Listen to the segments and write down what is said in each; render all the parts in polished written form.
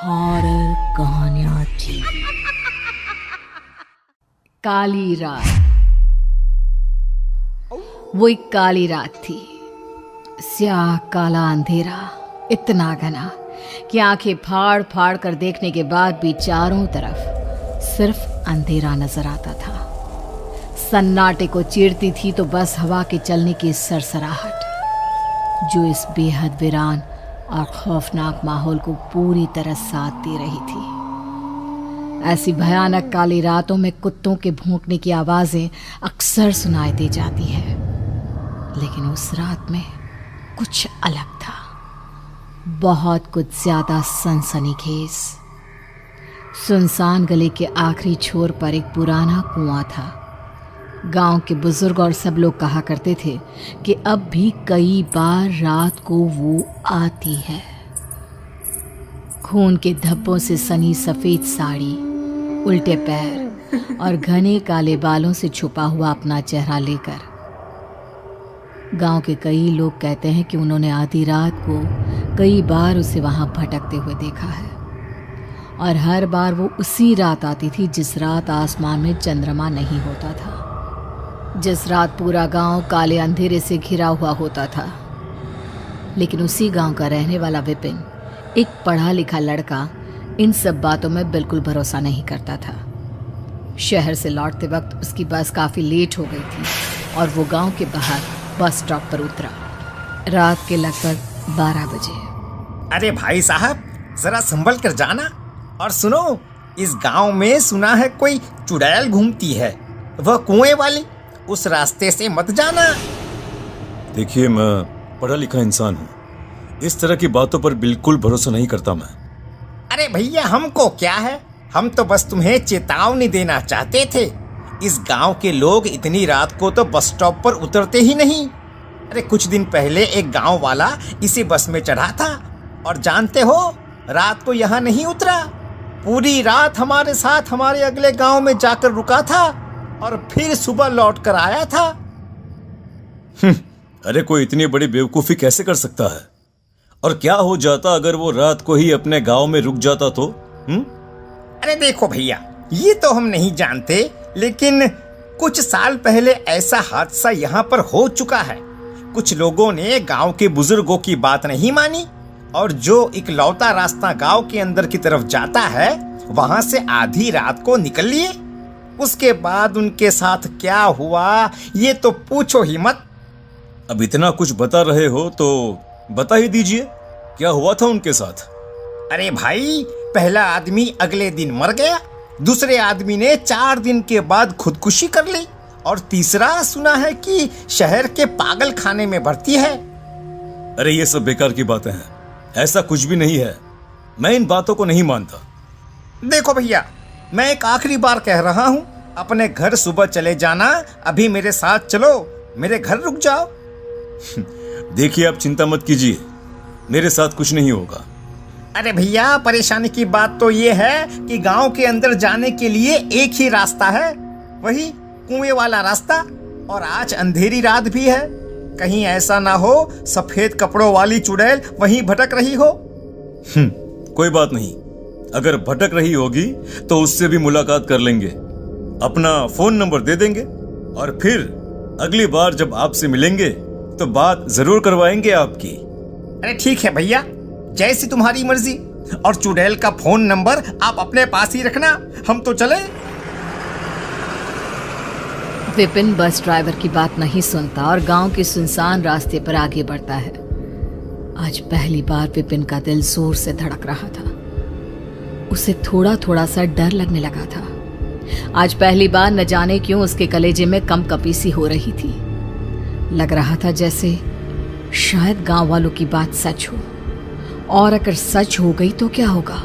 Horror कहानियां थी। काली रात। वो एक काली रात थी। स्याह काला अंधेरा, इतना घना कि आंखें फाड़ फाड़ कर देखने के बाद भी चारों तरफ सिर्फ अंधेरा नजर आता था। सन्नाटे को चीरती थी तो बस हवा के चलने की सरसराहट, जो इस बेहद वीरान और खौफनाक माहौल को पूरी तरह साथ दे रही थी। ऐसी भयानक काली रातों में कुत्तों के भौंकने की आवाजें अक्सर सुनाई दे जाती है, लेकिन उस रात में कुछ अलग था, बहुत कुछ ज्यादा सनसनीखेज। सुनसान गली के आखिरी छोर पर एक पुराना कुआं था। गांव के बुजुर्ग और सब लोग कहा करते थे कि अब भी कई बार रात को वो आती है, खून के धब्बों से सनी सफेद साड़ी, उल्टे पैर और घने काले बालों से छुपा हुआ अपना चेहरा लेकर। गांव के कई लोग कहते हैं कि उन्होंने आधी रात को कई बार उसे वहां भटकते हुए देखा है, और हर बार वो उसी रात आती थी जिस रात आसमान में चंद्रमा नहीं होता था, जिस रात पूरा गांव काले अंधेरे से घिरा हुआ होता था। लेकिन उसी गांव का रहने वाला विपिन, एक पढ़ा लिखा लड़का, इन सब बातों में बिल्कुल भरोसा नहीं करता था। शहर से लौटते वक्त उसकी बस काफ़ी लेट हो गई थी और वो गांव के बाहर बस स्टॉप पर उतरा। रात के लगभग 12 बजे। अरे भाई साहब, जरा संभल कर जाना। और सुनो, इस गांव में सुना है कोई चुड़ैल घूमती है, वह कुएं वाली, उस रास्ते से मत जाना। देखिए, मैं पढ़ा लिखा इंसान हूँ, इस तरह की बातों पर बिल्कुल भरोसा नहीं करता मैं। अरे भैया, हमको क्या है, हम तो बस तुम्हें चेतावनी देना चाहते थे। इस गांव के लोग इतनी रात को तो बस स्टॉप पर उतरते ही नहीं। अरे कुछ दिन पहले एक गांव वाला इसी बस में चढ़ा था, और जानते हो, रात को यहाँ नहीं उतरा, पूरी रात हमारे साथ हमारे अगले गांव में जाकर रुका था और फिर सुबह लौट कर आया था। अरे कोई इतनी बड़ी बेवकूफी कैसे कर सकता है? और क्या हो जाता अगर वो रात को ही अपने गांव में रुक जाता तो? अरे देखो भैया, ये तो हम नहीं जानते, लेकिन कुछ साल पहले ऐसा हादसा यहाँ पर हो चुका है। कुछ लोगों ने गांव के बुजुर्गों की बात नहीं मानी, और जो इकलौता रास्ता गांव के अंदर की तरफ जाता है, वहां से आधी रात को निकल लिए। उसके बाद उनके साथ क्या हुआ, ये तो पूछो ही मत। अब इतना कुछ बता रहे हो तो बता ही दीजिए, क्या हुआ था उनके साथ? अरे भाई, पहला आदमी अगले दिन मर गया, दूसरे आदमी ने 4 दिन के बाद खुदकुशी कर ली, और तीसरा सुना है कि शहर के पागल खाने में भर्ती है। अरे ये सब बेकार की बातें हैं, ऐसा कुछ भी नहीं है। मैं इन बातों को नहीं मानता। देखो भैया, मैं एक आखिरी बार कह रहा हूँ, अपने घर सुबह चले जाना। अभी मेरे साथ चलो, मेरे घर रुक जाओ। देखिए, आप चिंता मत कीजिए, मेरे साथ कुछ नहीं होगा। अरे भैया, परेशानी की बात तो ये है कि गांव के अंदर जाने के लिए एक ही रास्ता है, वही कुएं वाला रास्ता, और आज अंधेरी रात भी है। कहीं ऐसा ना हो सफेद कपड़ों वाली चुड़ैल वहीं भटक रही हो। कोई बात नहीं, अगर भटक रही होगी तो उससे भी मुलाकात कर लेंगे, अपना फोन नंबर दे देंगे, और फिर अगली बार जब आपसे मिलेंगे तो बात जरूर करवाएंगे आपकी। अरे ठीक है भैया, जैसी तुम्हारी मर्जी। और चुड़ैल का फोन नंबर आप अपने पास ही रखना, हम तो चले। विपिन बस ड्राइवर की बात नहीं सुनता और गांव के सुनसान रास्ते पर आगे बढ़ता है। आज पहली बार विपिन का दिल जोर से धड़क रहा था। उसे थोड़ा थोड़ा सा डर लगने लगा था। आज पहली बार न जाने क्यों उसके कलेजे में कंपकपी सी हो रही थी। लग रहा था जैसे शायद गांव वालों की बात सच हो, और अगर सच हो गई तो क्या होगा।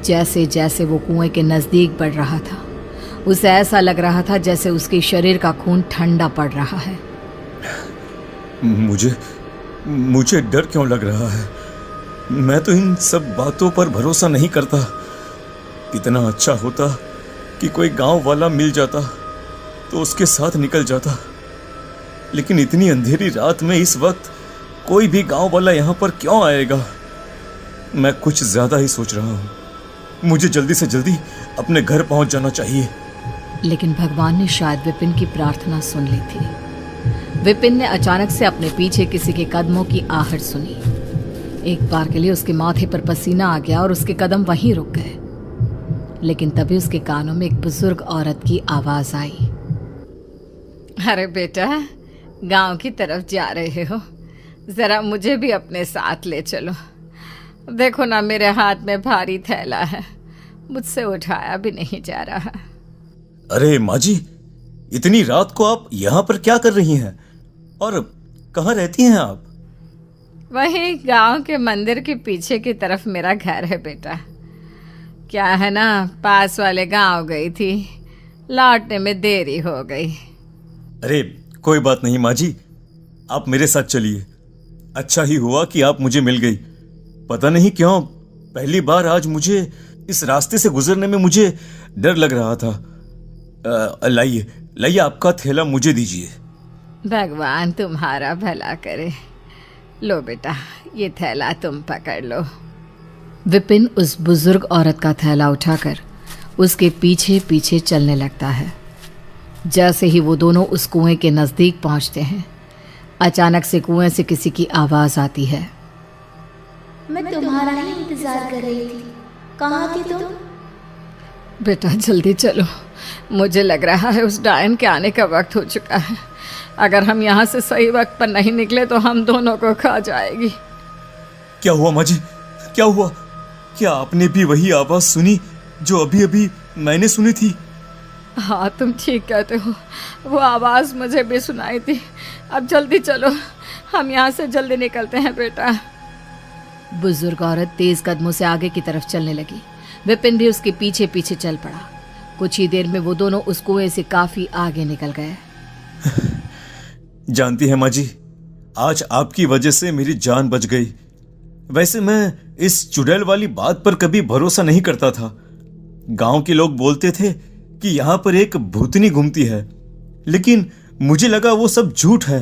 जैसे जैसे वो कुएं के नजदीक बढ़ रहा था, उसे ऐसा लग रहा था जैसे उसके शरीर का खून ठंडा पड़ रहा है। मुझे डर क्यों लग रहा है? मैं तो इन सब बातों पर भरोसा नहीं करता। कितना अच्छा होता कि कोई गांव वाला मिल जाता तो उसके साथ निकल जाता, लेकिन इतनी अंधेरी रात में इस वक्त कोई भी गांव वाला यहाँ पर क्यों आएगा? मैं कुछ ज्यादा ही सोच रहा हूँ। मुझे जल्दी से जल्दी अपने घर पहुंच जाना चाहिए। लेकिन भगवान ने शायद विपिन की प्रार्थना सुन ली थी। विपिन ने अचानक से अपने पीछे किसी के कदमों की आहट सुनी। एक बार के लिए उसके माथे पर पसीना आ गया और उसके कदम वहीं रुक गए। लेकिन तभी उसके कानों में एक बुजुर्ग औरत की आवाज आई। अरे बेटा, गांव की तरफ जा रहे हो, जरा मुझे भी अपने साथ ले चलो। देखो ना, मेरे हाथ में भारी थैला है, मुझसे उठाया भी नहीं जा रहा। अरे माँ जी, इतनी रात को आप यहाँ पर क्या कर रही हैं? और कहाँ रहती हैं आप? वही गांव के मंदिर के पीछे की तरफ मेरा घर है बेटा। क्या है ना, पास वाले गांव गई थी, लौटने में देरी हो गई। अरे कोई बात नहीं माँ जी, आप मेरे साथ चलिए। अच्छा ही हुआ कि आप मुझे मिल गई। पता नहीं क्यों पहली बार आज मुझे इस रास्ते से गुजरने में मुझे डर लग रहा था। लाइए लाइए, आपका थैला मुझे दीजिए। भगवान तुम्हारा भला करे। लो बेटा, ये थैला तुम पकड़ लो। विपिन उस बुजुर्ग औरत का थैला उठाकर उसके पीछे पीछे चलने लगता है। जैसे ही वो दोनों उस कुएं के नज़दीक पहुंचते हैं, अचानक से कुएं से किसी की आवाज़ आती है। मैं तुम्हारा ही इंतजार कर रही थी, कहाँ थी तुम? बेटा जल्दी चलो, मुझे लग रहा है उस डायन के आने का वक्त हो चुका है। अगर हम यहाँ से सही वक्त पर नहीं निकले तो हम दोनों को खा जाएगी। क्या हुआ माँ जी, क्या हुआ? क्या आपने भी वही आवाज सुनी जो अभी अभी मैंने सुनी थी? हाँ, तुम ठीक कहते हो, वो आवाज़ मुझे भी सुनाई थी। अब जल्दी चलो, हम यहाँ से जल्दी निकलते हैं बेटा। बुजुर्ग औरत तेज कदमों से आगे की तरफ चलने लगी। विपिन भी उसके पीछे पीछे चल पड़ा। कुछ ही देर में वो दोनों उस कुएं से काफी आगे निकल गए। जानती है माँ जी, आज आपकी वजह से मेरी जान बच गई। वैसे मैं इस चुड़ैल वाली बात पर कभी भरोसा नहीं करता था। गांव के लोग बोलते थे कि यहाँ पर एक भूतनी घूमती है, लेकिन मुझे लगा वो सब झूठ है।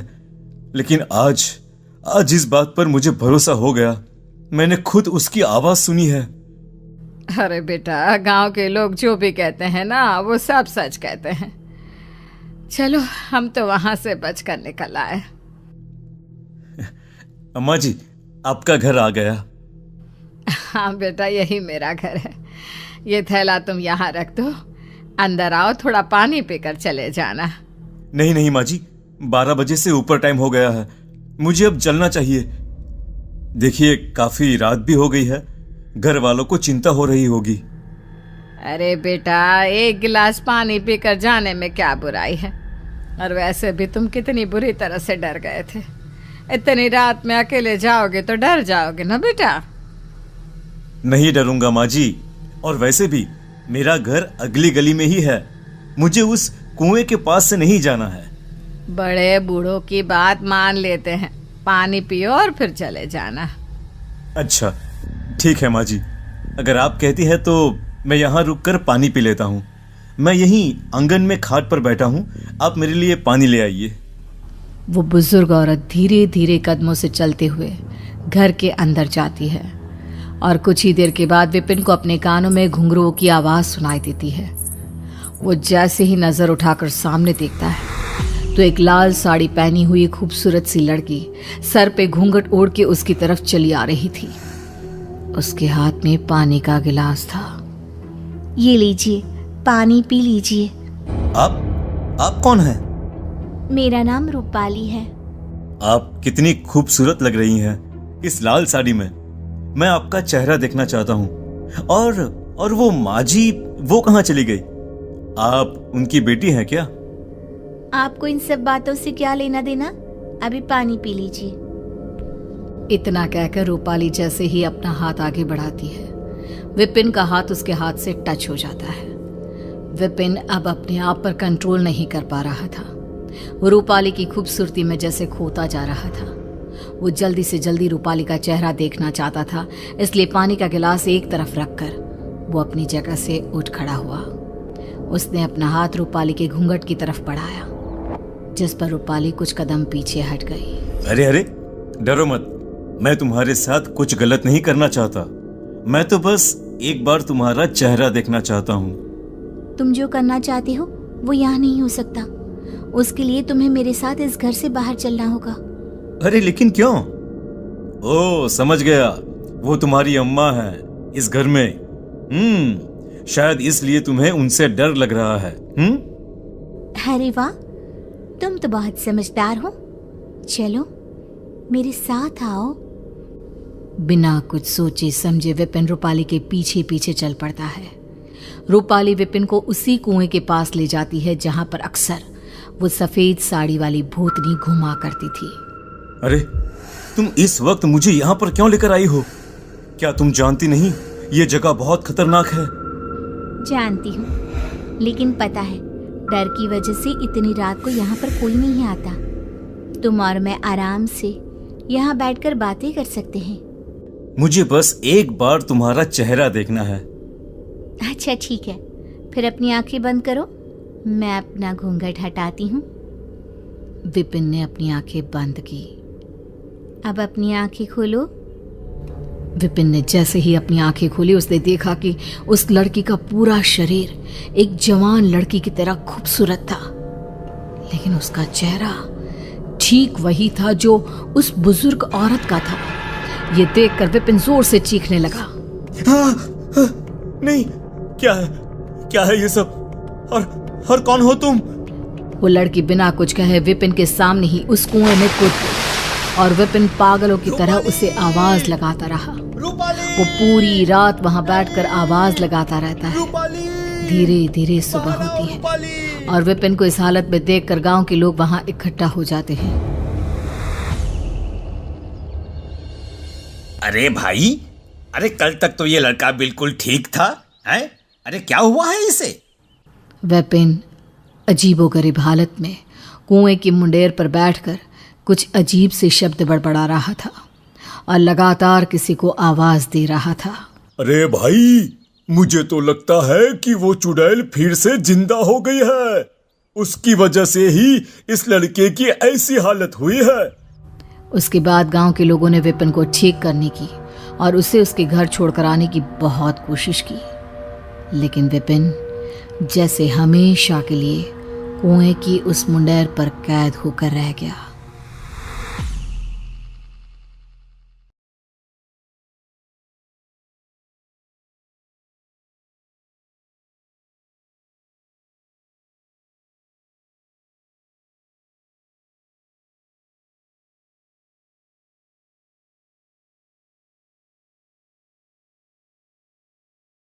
लेकिन आज इस बात पर मुझे भरोसा हो गया। मैंने खुद उसकी आवाज सुनी है। अरे बेटा, गांव के लोग जो भी कहते हैं ना, वो सब सच कहते हैं। चलो, हम तो वहां से बचकर निकल आए। अम्मा जी, आपका घर आ गया। हाँ बेटा, यही मेरा घर है। ये थैला तुम यहाँ रख दो, अंदर आओ, थोड़ा पानी पीकर चले जाना। नहीं नहीं माँ जी, 12 बजे से ऊपर टाइम हो गया है, मुझे अब चलना चाहिए। देखिए, काफी रात भी हो गई है, घर वालों को चिंता हो रही होगी। अरे बेटा, एक गिलास पानी पीकर जाने में क्या बुराई है? और वैसे भी तुम कितनी बुरी तरह से डर गए थे। इतनी रात में अकेले जाओगे तो डर जाओगे ना बेटा। नहीं डरूंगा माँ जी, और वैसे भी मेरा घर अगली गली में ही है, मुझे उस कुएं के पास से नहीं जाना है। बड़े बूढ़ों की बात मान लेते हैं, पानी पियो और फिर चले जाना। अच्छा ठीक है माँ जी, अगर आप कहती है तो मैं यहाँ रुककर पानी पी लेता हूँ। मैं यहीं आंगन में खाट पर बैठा हूँ, आप मेरे लिए पानी ले आइए। वो बुजुर्ग औरत धीरे धीरे कदमों से चलते हुए घर के अंदर जाती है और कुछ ही देर के बाद विपिन को अपने कानों में घुंघरुओं की आवाज सुनाई देती है। वो जैसे ही नजर उठाकर सामने देखता है तो एक लाल साड़ी पहनी हुई खूबसूरत सी लड़की सर पे घूंघट ओढ़ के उसकी तरफ चली आ रही थी। उसके हाथ में पानी का गिलास था। ये लीजिए, पानी पी लीजिए। आप कौन हैं? मेरा नाम रूपाली है। आप कितनी खूबसूरत लग रही हैं इस लाल साड़ी में। मैं आपका चेहरा देखना चाहता हूँ। और वो माँ जी, वो कहाँ चली गई? आप उनकी बेटी हैं क्या? आपको इन सब बातों से क्या लेना देना? अभी पानी पी लीजिए। इतना कहकर रूपाली जैसे ही अपना हाथ आगे बढ़ाती है, विपिन का हाथ उसके हाथ से टच हो जाता है। विपिन अब अपने आप पर कंट्रोल नहीं कर पा रहा था। वो रूपाली की खूबसूरती में जैसे खोता जा रहा था। वो जल्दी से जल्दी रूपाली का चेहरा देखना चाहता था, इसलिए पानी का गिलास एक तरफ रखकर वो अपनी जगह से उठ खड़ा हुआ। उसने अपना हाथ रूपाली के घूंघट की तरफ बढ़ाया, जिस पर रूपाली कुछ कदम पीछे हट गई। अरे डरो मत, मैं तुम्हारे साथ कुछ गलत नहीं करना चाहता। मैं तो बस एक बार तुम्हारा चेहरा देखना चाहता हूँ। तुम जो करना चाहते हो वो यहाँ नहीं हो सकता। उसके लिए तुम्हें मेरे साथ इस घर से बाहर चलना होगा। अरे लेकिन क्यों? ओ समझ गया, वो तुम्हारी अम्मा है इस घर में। शायद इसलिए तुम्हें उनसे डर लग रहा है। अरे वाह, तुम तो बहुत समझदार हो। चलो मेरे साथ आओ। बिना कुछ सोचे समझे विपिन रूपाली के पीछे पीछे चल पड़ता है। रूपाली विपिन को उसी कुएं के पास ले जाती है जहां पर अक्सर वो सफेद साड़ी वाली भूतनी घुमा करती थी। अरे तुम इस वक्त मुझे यहाँ पर क्यों लेकर आई हो? क्या तुम जानती नहीं ये जगह बहुत खतरनाक है? जानती हूँ, लेकिन पता है डर की वजह से इतनी रात को यहाँ पर कोई नहीं आता। तुम और मैं आराम से यहाँ बैठकर बातें कर सकते हैं। मुझे बस एक बार तुम्हारा चेहरा देखना है। अच्छा ठीक है, फिर अपनी आंखें बंद करो। मैं अपना घूंघट हटाती हूँ। विपिन ने अपनी आंखें बंद की। अब अपनी आंखें खोलो। विपिन ने जैसे ही अपनी आंखें खोली उसने देखा कि उस लड़की का पूरा शरीर एक जवान लड़की की तरह खूबसूरत था, लेकिन उसका चेहरा ठीक वही था जो उस बुजुर्ग औरत का था। ये देखकर विपिन जोर से चीखने लगा। नहीं, क्या है ये सब? और कौन हो तुम? वो लड़की बिना कुछ कहे विपिन के सामने ही उस कुएं में कूद गई और विपिन पागलों की तरह उसे आवाज लगाता रहा। वो पूरी रात वहां बैठकर आवाज लगाता रहता है। धीरे धीरे सुबह होती है और विपिन को इस हालत में देखकर गांव के लोग वहां इकट्ठा हो जाते हैं। अरे भाई, अरे कल तक तो ये लड़का बिल्कुल ठीक था, हैं? अरे क्या हुआ है इसे? विपिन अजीबोगरीब हालत में कुएं की मुंडेर पर बैठकर कुछ अजीब से शब्द बड़बड़ा रहा था और लगातार किसी को आवाज दे रहा था। अरे भाई, मुझे तो लगता है कि वो चुड़ैल फिर से जिंदा हो गई है। उसकी वजह से ही इस लड़के की ऐसी हालत हुई है। उसके बाद गांव के लोगों ने विपिन को ठीक करने की और उसे उसके घर छोड़कर आने की बहुत कोशिश की, लेकिन विपिन जैसे हमेशा के लिए कुएं की उस मुंडेर पर कैद होकर रह गया।